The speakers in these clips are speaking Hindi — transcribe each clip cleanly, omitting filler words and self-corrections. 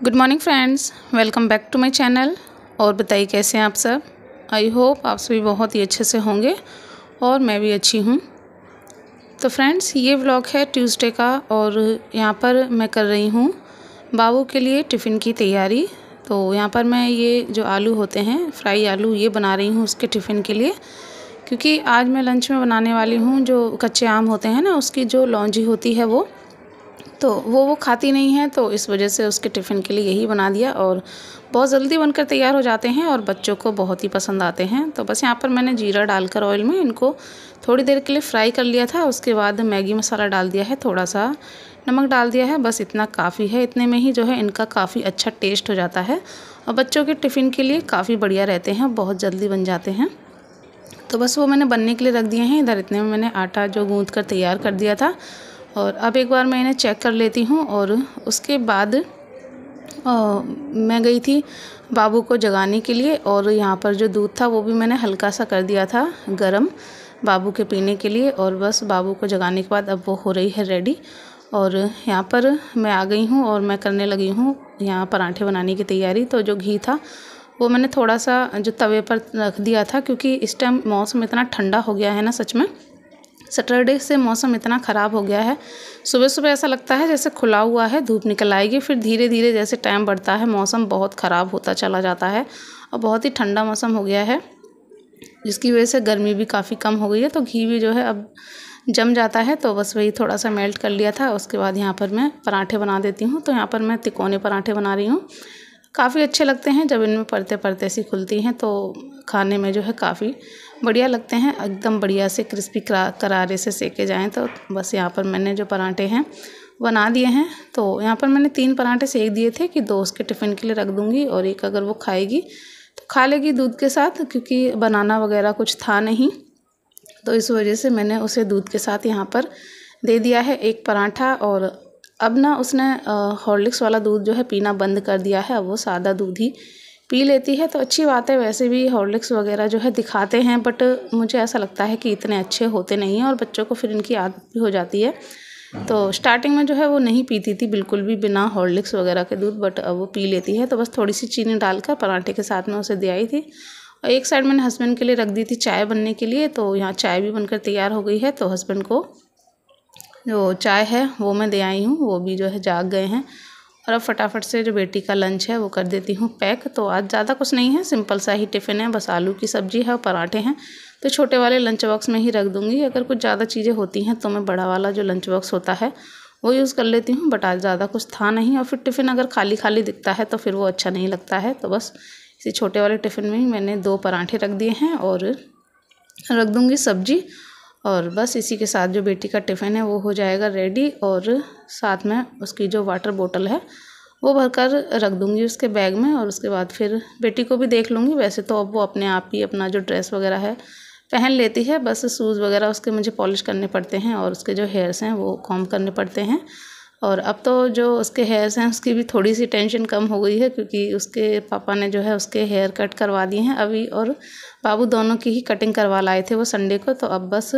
Good morning friends, welcome back to my channel. और बताइए कैसे हैं आप सब। आई होप आप सभी बहुत ही अच्छे से होंगे और मैं भी अच्छी हूँ। तो फ्रेंड्स, ये व्लॉग है ट्यूसडे का और यहाँ पर मैं कर रही हूँ बाबू के लिए टिफ़िन की तैयारी। तो यहाँ पर मैं ये जो आलू होते हैं, फ्राई आलू, ये बना रही हूँ उसके टिफ़िन के लिए, क्योंकि आज मैं लंच में बनाने वाली हूँ जो कच्चे आम होते हैं ना, उसकी जो लौंजी होती है वो खाती नहीं है। तो इस वजह से उसके टिफ़िन के लिए यही बना दिया और बहुत जल्दी बनकर तैयार हो जाते हैं और बच्चों को बहुत ही पसंद आते हैं। तो बस यहाँ पर मैंने जीरा डालकर ऑयल में इनको थोड़ी देर के लिए फ्राई कर लिया था। उसके बाद मैगी मसाला डाल दिया है, थोड़ा सा नमक डाल दिया है, बस इतना काफ़ी है। इतने में ही जो है इनका काफ़ी अच्छा टेस्ट हो जाता है और बच्चों के टिफ़िन के लिए काफ़ी बढ़िया रहते हैं, बहुत जल्दी बन जाते हैं। तो बस वो मैंने बनने के लिए रख दिए हैं। इधर इतने में मैंने आटा जो गूँथ कर तैयार कर दिया था और अब एक बार मैं इन्हें चेक कर लेती हूँ। और उसके बाद मैं गई थी बाबू को जगाने के लिए और यहाँ पर जो दूध था वो भी मैंने हल्का सा कर दिया था गरम बाबू के पीने के लिए। और बस बाबू को जगाने के बाद अब वो हो रही है रेडी और यहाँ पर मैं आ गई हूँ और मैं करने लगी हूँ यहाँ पराठे बनाने की तैयारी। तो जो घी था वो मैंने थोड़ा सा जो तवे पर रख दिया था, क्योंकि इस टाइम मौसम इतना ठंडा हो गया है ना, सच में सैटरडे से मौसम इतना ख़राब हो गया है। सुबह सुबह ऐसा लगता है जैसे खुला हुआ है, धूप निकल आएगी, फिर धीरे धीरे जैसे टाइम बढ़ता है मौसम बहुत ख़राब होता चला जाता है और बहुत ही ठंडा मौसम हो गया है, जिसकी वजह से गर्मी भी काफ़ी कम हो गई है। तो घी भी जो है अब जम जाता है। तो बस वही थोड़ा सा मेल्ट कर लिया था। उसके बाद यहाँ पर मैं पराठे बना देती हूँ। तो यहाँ पर मैं तिकोने पराठे बना रही हूँ। काफ़ी अच्छे लगते हैं जब इनमें परते परते सी खुलती हैं, तो खाने में जो है काफ़ी बढ़िया लगते हैं, एकदम बढ़िया से क्रिस्पी करारे से सेके जाएं। तो बस यहाँ पर मैंने जो पराठे हैं बना दिए हैं। तो यहाँ पर मैंने 3 पराठे सेक दिए थे कि 2 उसके टिफ़िन के लिए रख दूँगी और एक अगर वो खाएगी तो खा लेगी दूध के साथ, क्योंकि बनाना वगैरह कुछ था नहीं, तो इस वजह से मैंने उसे दूध के साथ यहाँ पर दे दिया है एक पराठा। और अब ना उसने हॉर्लिक्स वाला दूध जो है पीना बंद कर दिया है, अब वो सादा दूध ही पी लेती है। तो अच्छी बात है, वैसे भी हॉर्लिक्स वगैरह जो है दिखाते हैं, बट मुझे ऐसा लगता है कि इतने अच्छे होते नहीं हैं और बच्चों को फिर इनकी आदत भी हो जाती है। तो स्टार्टिंग में जो है वो नहीं पीती थी बिल्कुल भी बिना हॉर्लिक्स वगैरह के दूध, बट अब वो पी लेती है। तो बस थोड़ी सी चीनी डालकर पराठे के साथ में उसे दे आई थी और एक साइड मैंने हस्बैंड के लिए रख दी थी चाय बनने के लिए। तो यहाँ चाय भी बनकर तैयार हो गई है। तो हस्बैंड को जो चाय है वो मैं दे आई हूँ, वो भी जो है जाग गए हैं। और अब फटाफट से जो बेटी का लंच है वो कर देती हूँ पैक। तो आज ज़्यादा कुछ नहीं है, सिंपल सा ही टिफ़िन है, बस आलू की सब्ज़ी है और पराठे हैं। तो छोटे वाले लंच बॉक्स में ही रख दूँगी। अगर कुछ ज़्यादा चीज़ें होती हैं तो मैं बड़ा वाला जो लंच बॉक्स होता है वो यूज़ कर लेती हूँ, बट आज ज़्यादा कुछ था नहीं और फिर टिफ़िन अगर खाली खाली दिखता है तो फिर वो अच्छा नहीं लगता है। तो बस इसी छोटे वाले टिफ़िन में ही मैंने 2 पराठे रख दिए हैं और रख दूँगी सब्ज़ी। और बस इसी के साथ जो बेटी का टिफ़िन है वो हो जाएगा रेडी और साथ में उसकी जो वाटर बोतल है वो भरकर रख दूँगी उसके बैग में। और उसके बाद फिर बेटी को भी देख लूँगी। वैसे तो अब वो अपने आप ही अपना जो ड्रेस वगैरह है पहन लेती है, बस शूज़ वगैरह उसके मुझे पॉलिश करने पड़ते हैं और उसके जो हेयर्स हैं वो कॉम्ब करने पड़ते हैं। और अब तो जो उसके हेयर्स हैं उसकी भी थोड़ी सी टेंशन कम हो गई है, क्योंकि उसके पापा ने जो है उसके हेयर कट करवा दिए हैं अभी, और बाबू दोनों की ही कटिंग करवा लाए थे वो संडे को। तो अब बस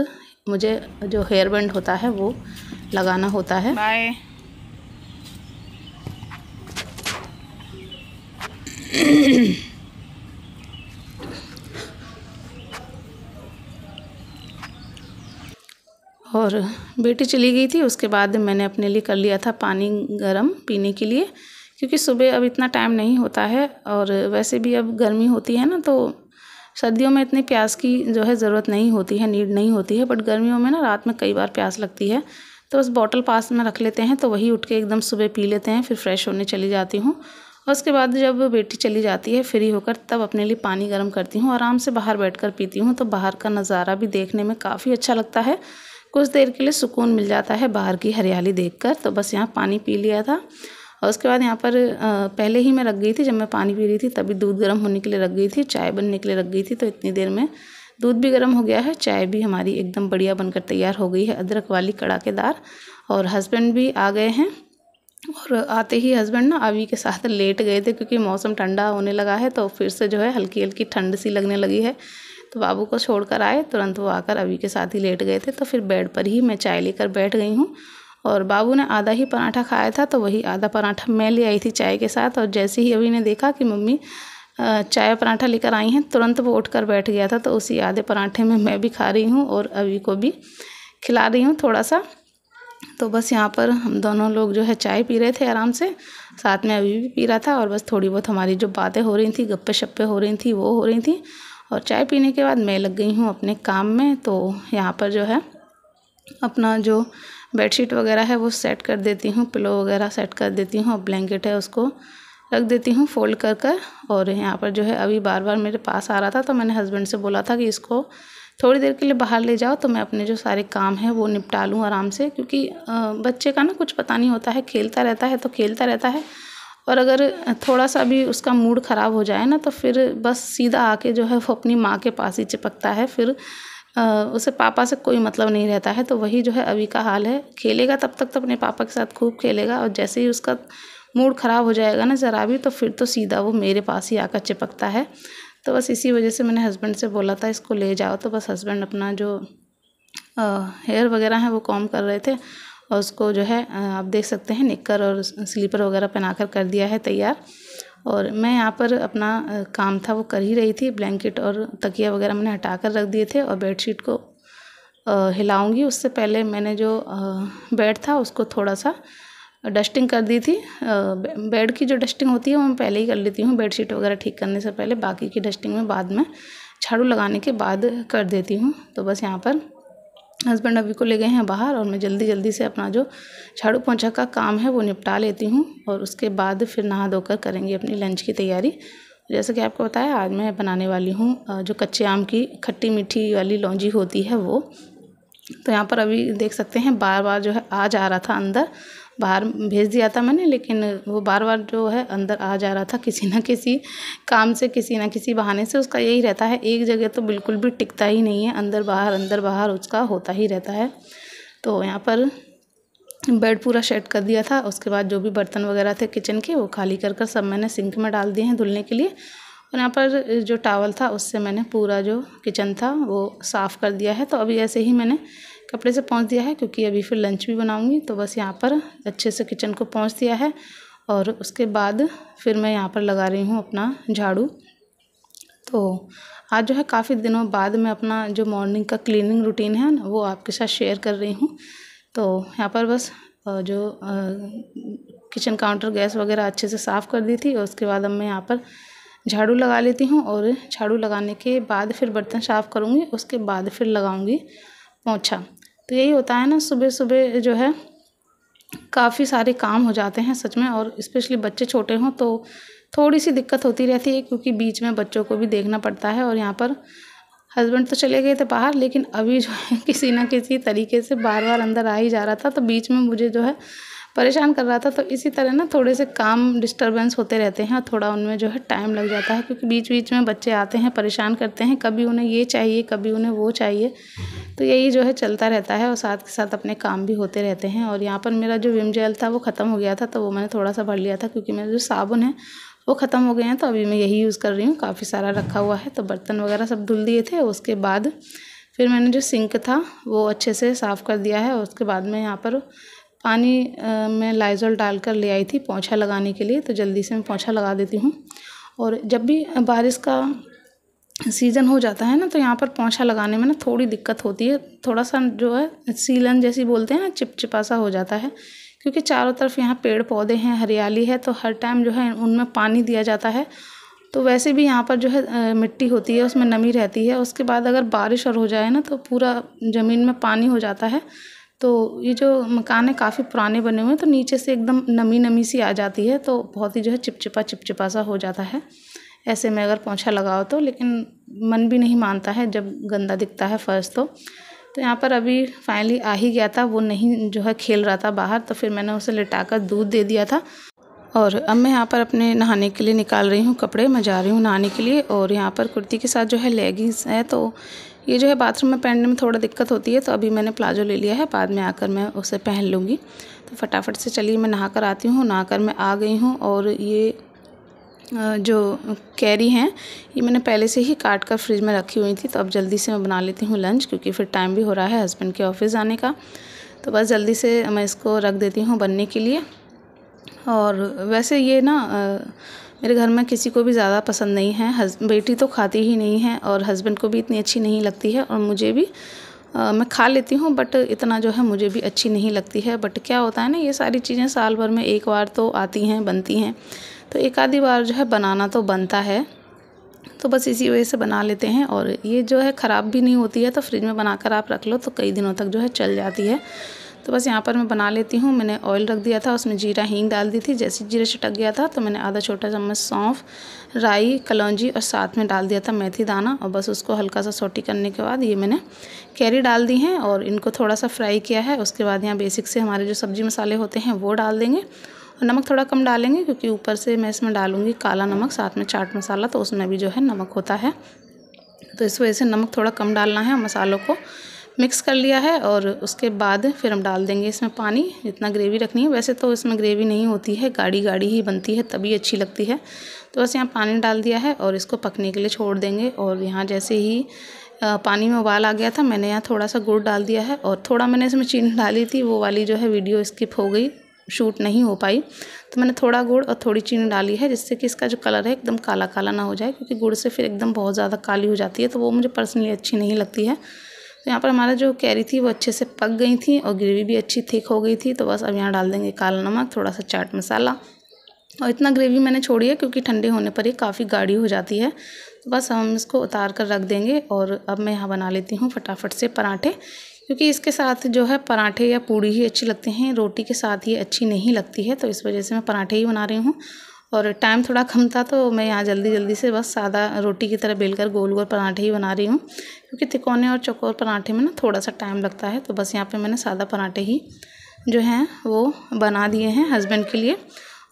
मुझे जो हेयर बैंड होता है वो लगाना होता है। बाय। और बेटी चली गई थी, उसके बाद मैंने अपने लिए कर लिया था पानी गरम पीने के लिए, क्योंकि सुबह अब इतना टाइम नहीं होता है और वैसे भी अब गर्मी होती है ना, तो सर्दियों में इतनी प्यास की जो है ज़रूरत नहीं होती है, नीड नहीं होती है, बट गर्मियों में ना रात में कई बार प्यास लगती है। तो बस बॉटल पास में रख लेते हैं, तो वही उठ के एकदम सुबह पी लेते हैं, फिर फ्रेश होने चली जाती हूँ। और उसके बाद जब बेटी चली जाती है फ्री होकर, तब अपने लिए पानी गर्म करती हूँ, आराम से बाहर बैठकर पीती हूँ। तो बाहर का नज़ारा भी देखने में काफ़ी अच्छा लगता है, कुछ देर के लिए सुकून मिल जाता है बाहर की हरियाली देखकर। तो बस यहाँ पानी पी लिया था और उसके बाद यहाँ पर पहले ही मैं रख गई थी, जब मैं पानी पी रही थी तभी दूध गर्म होने के लिए रख गई थी, चाय बनने के लिए रख गई थी। तो इतनी देर में दूध भी गर्म हो गया है, चाय भी हमारी एकदम बढ़िया बनकर तैयार हो गई है, अदरक वाली कड़ाकेदार। और हस्बैंड भी आ गए हैं और आते ही हस्बैंड ना अभी के साथ लेट गए थे, क्योंकि मौसम ठंडा होने लगा है तो फिर से जो है हल्की हल्की ठंड सी लगने लगी है। तो बाबू को छोड़कर आए, तुरंत वो आकर अभी के साथ ही लेट गए थे। तो फिर बेड पर ही मैं चाय लेकर बैठ गई हूँ और बाबू ने आधा ही पराठा खाया था, तो वही आधा पराठा मैं ले आई थी चाय के साथ। और जैसे ही अभी ने देखा कि मम्मी चाय पराठा लेकर आई हैं, तुरंत वो उठकर बैठ गया था। तो उसी आधे पराठे में मैं भी खा रही हूँ और अभी को भी खिला रही हूँ थोड़ा सा। तो बस यहाँ पर हम दोनों लोग जो है चाय पी रहे थे आराम से, साथ में अभी भी पी रहा था। और बस थोड़ी बहुत हमारी जो बातें हो रही थी, गप्पे शप्पे हो रही थी, वो हो रही थी। और चाय पीने के बाद मैं लग गई हूँ अपने काम में। तो यहाँ पर जो है अपना जो बेडशीट वगैरह है वो सेट कर देती हूँ, पिलो वगैरह सेट कर देती हूँ। और ब्लैंकेट है उसको रख देती हूँ फोल्ड कर कर। और यहाँ पर जो है अभी बार बार मेरे पास आ रहा था, तो मैंने हस्बैंड से बोला था कि इसको थोड़ी देर के लिए बाहर ले जाओ, तो मैं अपने जो सारे काम हैं वो निपटा लूँ आराम से। क्योंकि बच्चे का ना कुछ पता नहीं होता है, खेलता रहता है तो खेलता रहता है, और अगर थोड़ा सा भी उसका मूड ख़राब हो जाए ना, तो फिर बस सीधा आके जो है वो अपनी माँ के पास ही चिपकता है। फिर उसे पापा से कोई मतलब नहीं रहता है। तो वही जो है अभी का हाल है, खेलेगा तब तक तो अपने पापा के साथ खूब खेलेगा, और जैसे ही उसका मूड ख़राब हो जाएगा ना ज़रा भी, तो फिर तो सीधा वो मेरे पास ही आकर चिपकता है। तो बस इसी वजह से मैंने हस्बैंड से बोला था इसको ले जाओ। तो बस हस्बैंड अपना जो हेयर वगैरह है वो कॉम्ब कर रहे थे, और उसको जो है आप देख सकते हैं निक्कर और स्लीपर वगैरह पहनाकर कर दिया है तैयार। और मैं यहाँ पर अपना काम था वो कर ही रही थी। ब्लैंकेट और तकिया वगैरह मैंने हटा कर रख दिए थे, और बेडशीट को हिलाऊंगी उससे पहले मैंने जो बेड था उसको थोड़ा सा डस्टिंग कर दी थी। बेड की जो डस्टिंग होती है वो मैं पहले ही कर लेती हूँ, बेडशीट वगैरह ठीक करने से पहले। बाकी की डस्टिंग में बाद में झाड़ू लगाने के बाद कर देती हूँ। तो बस यहाँ पर हस्बैंड अभी को ले गए हैं बाहर, और मैं जल्दी जल्दी से अपना जो झाड़ू पोंछा का काम है वो निपटा लेती हूँ। और उसके बाद फिर नहा धोकर करेंगे अपनी लंच की तैयारी। जैसे कि आपको बताया, आज मैं बनाने वाली हूँ जो कच्चे आम की खट्टी मीठी वाली लौंजी होती है वो। तो यहाँ पर अभी देख सकते हैं बार बार जो है आ जा रहा था अंदर, बाहर भेज दिया था मैंने, लेकिन वो बार बार जो है अंदर आ जा रहा था किसी न किसी काम से, किसी न किसी बहाने से। उसका यही रहता है, एक जगह तो बिल्कुल भी टिकता ही नहीं है, अंदर बाहर उसका होता ही रहता है। तो यहाँ पर बेड पूरा सेट कर दिया था। उसके बाद जो भी बर्तन वगैरह थे किचन के वो खाली कर कर सब मैंने सिंक में डाल दिए हैं धुलने के लिए। और यहाँ पर जो टॉवल था उससे मैंने पूरा जो किचन था वो साफ़ कर दिया है। तो अभी ऐसे ही मैंने कपड़े से पोंछ दिया है, क्योंकि अभी फिर लंच भी बनाऊंगी। तो बस यहाँ पर अच्छे से किचन को पोंछ दिया है, और उसके बाद फिर मैं यहाँ पर लगा रही हूँ अपना झाड़ू। तो आज जो है काफ़ी दिनों बाद मैं अपना जो मॉर्निंग का क्लीनिंग रूटीन है ना वो आपके साथ शेयर कर रही हूँ। तो यहाँ पर बस जो किचन काउंटर गैस वगैरह अच्छे से साफ़ कर दी थी, और उसके बाद अब मैं यहाँ पर झाड़ू लगा लेती हूँ। और झाड़ू लगाने के बाद फिर बर्तन साफ़ करूँगी, उसके बाद फिर लगाऊँगी पोंछा। तो यही होता है ना, सुबह सुबह जो है काफ़ी सारे काम हो जाते हैं सच में। और स्पेशली बच्चे छोटे हों तो थोड़ी सी दिक्कत होती रहती है, क्योंकि बीच में बच्चों को भी देखना पड़ता है। और यहाँ पर हस्बैंड तो चले गए थे बाहर, लेकिन अभी जो है किसी न किसी तरीके से बार बार अंदर आ ही जा रहा था, तो बीच में मुझे जो है परेशान कर रहा था। तो इसी तरह ना थोड़े से काम डिस्टर्बेंस होते रहते हैं, और थोड़ा उनमें जो है टाइम लग जाता है, क्योंकि बीच बीच में बच्चे आते हैं परेशान करते हैं, कभी उन्हें ये चाहिए कभी उन्हें वो चाहिए। तो यही जो है चलता रहता है, और साथ के साथ अपने काम भी होते रहते हैं। और यहाँ पर मेरा जो विम जेल था वो ख़त्म हो गया था, तो वो मैंने थोड़ा सा भर लिया था, क्योंकि मेरे जो साबुन है वो ख़त्म हो गए हैं। तो अभी मैं यही यूज़ कर रही हूँ, काफ़ी सारा रखा हुआ है। तो बर्तन वगैरह सब धुल दिए थे। उसके बाद फिर मैंने जो सिंक था वो अच्छे से साफ़ कर दिया है। और उसके बाद में यहाँ पर पानी में लाइज़ॉल डालकर ले आई थी पोंछा लगाने के लिए, तो जल्दी से मैं पोंछा लगा देती हूँ। और जब भी बारिश का सीज़न हो जाता है ना, तो यहाँ पर पोंछा लगाने में ना थोड़ी दिक्कत होती है, थोड़ा सा जो है सीलन जैसी बोलते हैं ना, चिपचिपा सा हो जाता है, क्योंकि चारों तरफ यहाँ पेड़ पौधे हैं, हरियाली है, तो हर टाइम जो है उनमें पानी दिया जाता है। तो वैसे भी यहाँ पर जो है मिट्टी होती है उसमें नमी रहती है। उसके बाद अगर बारिश और हो जाए ना तो पूरा ज़मीन में पानी हो जाता है। तो ये जो मकान है काफ़ी पुराने बने हुए हैं, तो नीचे से एकदम नमी नमी सी आ जाती है, तो बहुत ही जो है चिपचिपा सा हो जाता है ऐसे में अगर पोंछा लगाओ तो। लेकिन मन भी नहीं मानता है जब गंदा दिखता है फर्श। तो यहाँ पर अभी फाइनली आ ही गया था, वो नहीं जो है खेल रहा था बाहर, तो फिर मैंने उसे लिटाकर दूध दे दिया था। और अब मैं यहाँ पर अपने नहाने के लिए निकाल रही हूँ कपड़े, मैं जा रही हूँ नहाने के लिए। और यहाँ पर कुर्ती के साथ जो है लेगिंग्स है, तो ये जो है बाथरूम में पहनने में थोड़ा दिक्कत होती है, तो अभी मैंने प्लाजो ले लिया है, बाद में आकर मैं उसे पहन लूँगी। तो फटाफट से चलिए मैं नहा कर आती हूँ। नहाकर मैं आ गई हूँ, और ये जो कैरी हैं ये मैंने पहले से ही काट कर फ्रिज में रखी हुई थी। तो अब जल्दी से मैं बना लेती हूँ लंच, क्योंकि फिर टाइम भी हो रहा है हस्बैंड के ऑफिस जाने का। तो बस जल्दी से मैं इसको रख देती हूँ बनने के लिए। और वैसे ये ना मेरे घर में किसी को भी ज़्यादा पसंद नहीं है, बेटी तो खाती ही नहीं है और हस्बैंड को भी इतनी अच्छी नहीं लगती है, और मुझे भी मैं खा लेती हूँ बट इतना जो है मुझे भी अच्छी नहीं लगती है। बट क्या होता है ना, ये सारी चीज़ें साल भर में एक बार तो आती हैं, बनती हैं, तो एक आधी बार जो है बनाना तो बनता है, तो बस इसी वजह से बना लेते हैं। और ये जो है ख़राब भी नहीं होती है, तो फ्रिज में बनाकर आप रख लो तो कई दिनों तक जो है चल जाती है। तो बस यहाँ पर मैं बना लेती हूँ। मैंने ऑयल रख दिया था, उसमें जीरा हींग डाल दी थी। जैसे जीरा छिटक गया था तो मैंने आधा छोटा चम्मच सौंफ, राई, कलौंजी और साथ में डाल दिया था मेथी दाना, और बस उसको हल्का सा सौटी करने के बाद ये मैंने कैरी डाल दी हैं और इनको थोड़ा सा फ्राई किया है। उसके बाद यहाँ बेसिक से हमारे जो सब्ज़ी मसाले होते हैं वो डाल देंगे, और नमक थोड़ा कम डालेंगे क्योंकि ऊपर से मैं इसमें डालूँगी काला नमक, साथ में चाट मसाला, तो उसमें भी जो है नमक होता है, तो इस वजह से नमक थोड़ा कम डालना है। मसालों को मिक्स कर लिया है और उसके बाद फिर हम डाल देंगे इसमें पानी, जितना ग्रेवी रखनी है। वैसे तो इसमें ग्रेवी नहीं होती है, गाढ़ी गाढ़ी ही बनती है, तभी अच्छी लगती है। तो बस यहाँ पानी डाल दिया है और इसको पकने के लिए छोड़ देंगे। और यहाँ जैसे ही पानी में उबाल आ गया था, मैंने यहाँ थोड़ा सा गुड़ डाल दिया है, और थोड़ा मैंने इसमें चीनी डाली थी, वो वाली जो है वीडियो स्किप हो गई, शूट नहीं हो पाई, तो मैंने थोड़ा गुड़ और थोड़ी चीनी डाली है, जिससे कि इसका जो कलर है एकदम काला काला ना हो जाए, क्योंकि गुड़ से फिर एकदम बहुत ज़्यादा काली हो जाती है, तो वो मुझे पर्सनली अच्छी नहीं लगती है। तो यहाँ पर हमारा जो कैरी थी वो अच्छे से पक गई थी और ग्रेवी भी अच्छी थिक हो गई थी। तो बस अब यहाँ डाल देंगे काला नमक, थोड़ा सा चाट मसाला, और इतना ग्रेवी मैंने छोड़ी है क्योंकि ठंडे होने पर ये काफ़ी गाढ़ी हो जाती है। तो बस हम इसको उतार कर रख देंगे। और अब मैं यहाँ बना लेती हूँ फटाफट से पराठे, क्योंकि इसके साथ जो है पराठे या पूड़ी ही अच्छी लगते हैं, रोटी के साथ ये अच्छी नहीं लगती है, तो इस वजह से मैं पराठे ही बना रही हूँ। और टाइम थोड़ा कम था तो मैं यहाँ जल्दी जल्दी से बस सादा रोटी की तरह बेलकर गोल गोल पराठे ही बना रही हूँ, क्योंकि तिकोने और चौकोर पराठे में ना थोड़ा सा टाइम लगता है। तो बस यहाँ पे मैंने सादा पराठे ही जो हैं वो बना दिए हैं हस्बैंड के लिए।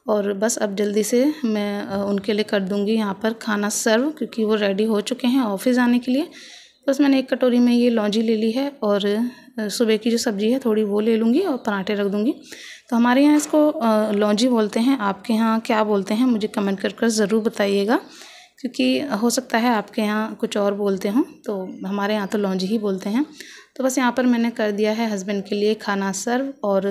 और बस अब जल्दी से मैं उनके लिए कर दूँगी यहाँ पर खाना सर्व, क्योंकि वो रेडी हो चुके हैं ऑफिस जाने के लिए। बस मैंने एक कटोरी में ये लौंजी ले ली है, और सुबह की जो सब्ज़ी है थोड़ी वो ले लूँगी और पराठे रख दूँगी। तो हमारे यहाँ इसको लौंजी बोलते हैं, आपके यहाँ क्या बोलते हैं मुझे कमेंट कर ज़रूर बताइएगा, क्योंकि हो सकता है आपके यहाँ कुछ और बोलते हों, तो हमारे यहाँ तो लौंजी ही बोलते हैं। तो बस यहाँ पर मैंने कर दिया है हस्बैंड के लिए खाना सर्व, और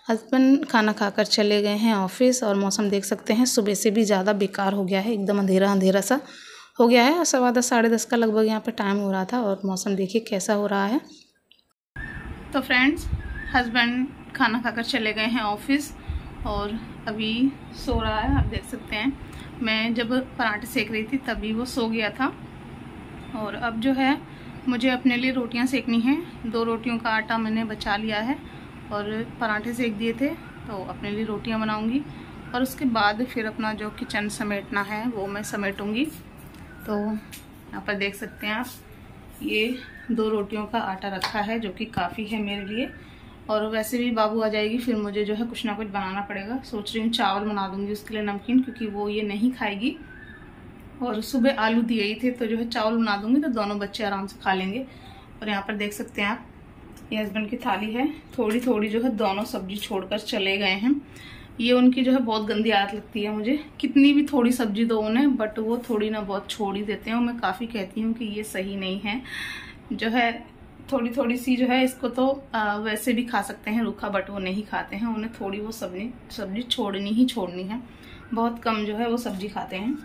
हस्बैंड खाना खाकर चले गए हैं ऑफिस। और मौसम देख सकते हैं सुबह से भी ज़्यादा बेकार हो गया है, एकदम अंधेरा अंधेरा सा हो गया है। 10:15 साढ़े 10 का लगभग यहाँ पर टाइम हो रहा था, और मौसम देखिए कैसा हो रहा है। तो फ्रेंड्स, हस्बैंड खाना खाकर चले गए हैं ऑफिस और अभी सो रहा है, आप देख सकते हैं। मैं जब पराठे सेक रही थी तभी वो सो गया था। और अब जो है मुझे अपने लिए रोटियां सेकनी हैं। 2 रोटियों का आटा मैंने बचा लिया है और पराठे सेक दिए थे, तो अपने लिए रोटियां बनाऊंगी और उसके बाद फिर अपना जो किचन समेटना है वो मैं समेटूंगी। तो यहाँ पर देख सकते हैं आप, ये 2 रोटियों का आटा रखा है, जो कि काफ़ी है मेरे लिए। और वैसे भी बाबू आ जाएगी, फिर मुझे जो है कुछ ना कुछ बनाना पड़ेगा। सोच रही हूँ चावल बना दूंगी उसके लिए नमकीन, क्योंकि वो ये नहीं खाएगी। और सुबह आलू दिए ही थे, तो जो है चावल बना दूंगी तो दोनों बच्चे आराम से खा लेंगे। और यहाँ पर देख सकते हैं आप, ये हस्बैंड की थाली है, थोड़ी थोड़ी जो है दोनों सब्जी छोड़कर चले गए हैं। ये उनकी जो है बहुत गंदी आदत लगती है मुझे, कितनी भी थोड़ी सब्जी दो उन्हें, बट वो थोड़ी ना बहुत छोड़ ही देते हैं। और मैं काफ़ी कहती हूँ कि ये सही नहीं है, जो है थोड़ी थोड़ी सी जो है इसको तो वैसे भी खा सकते हैं रूखा, बट वो नहीं खाते हैं। उन्हें थोड़ी वो सब्जी छोड़नी ही छोड़नी है, बहुत कम जो है वो सब्जी खाते हैं।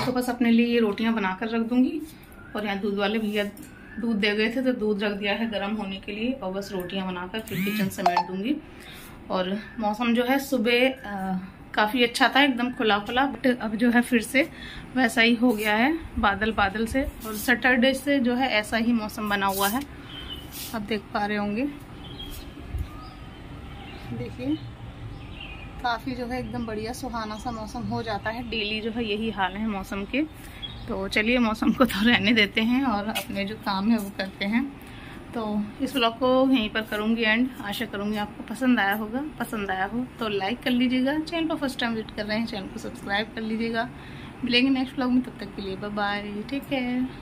तो बस अपने लिए ये रोटियां बनाकर रख दूंगी। और यहाँ दूध वाले भैया दूध दे गए थे, तो दूध रख दिया है गर्म होने के लिए, और बस रोटियां बनाकर फिर किचन समेट दूंगी। और मौसम जो है सुबह काफ़ी अच्छा था, एकदम खुला खुला, बट अब जो है फिर से वैसा ही हो गया है, बादल बादल से। और सैटरडे से जो है ऐसा ही मौसम बना हुआ है, आप देख पा रहे होंगे। देखिए काफ़ी जो है एकदम बढ़िया सुहाना सा मौसम हो जाता है, डेली जो है यही हाल है मौसम के। तो चलिए मौसम को तो रहने देते हैं और अपने जो काम है वो करते हैं। तो इस व्लॉग को यहीं पर करूँगी एंड। आशा करूँगी आपको पसंद आया होगा। पसंद आया हो तो लाइक कर लीजिएगा, चैनल पर फर्स्ट टाइम विजिट कर रहे हैं चैनल को सब्सक्राइब कर लीजिएगा। मिलेंगे नेक्स्ट व्लॉग में, तब तक के लिए बाय बाय, टेक केयर।